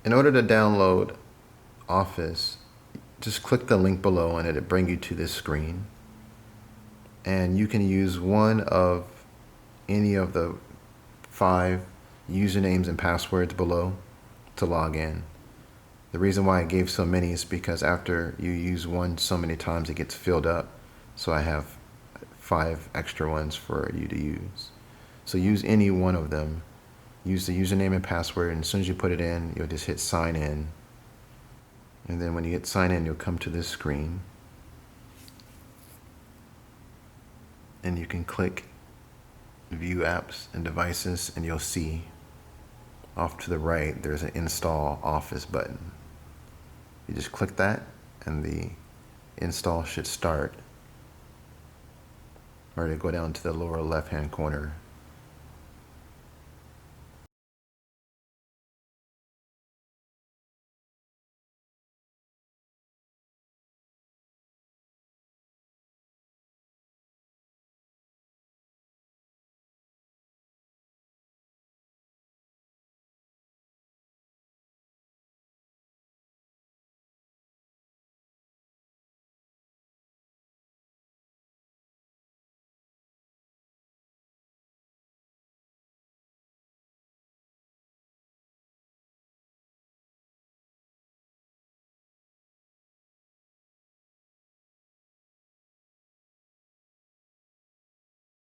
In order to download Office, just click the link below and it'll bring you to this screen. And you can use one of any of the 5 usernames and passwords below to log in. The reason why I gave so many is because after you use one so many times, it gets filled up. So I have 5 extra ones for you to use. So use any one of them. Use the username and password, and as soon as you put it in, you'll just hit sign in. And then when you hit sign in, you'll come to this screen. And you can click view apps and devices, and you'll see off to the right there's an install Office button. You just click that and the install should start, or to go down to the lower left hand corner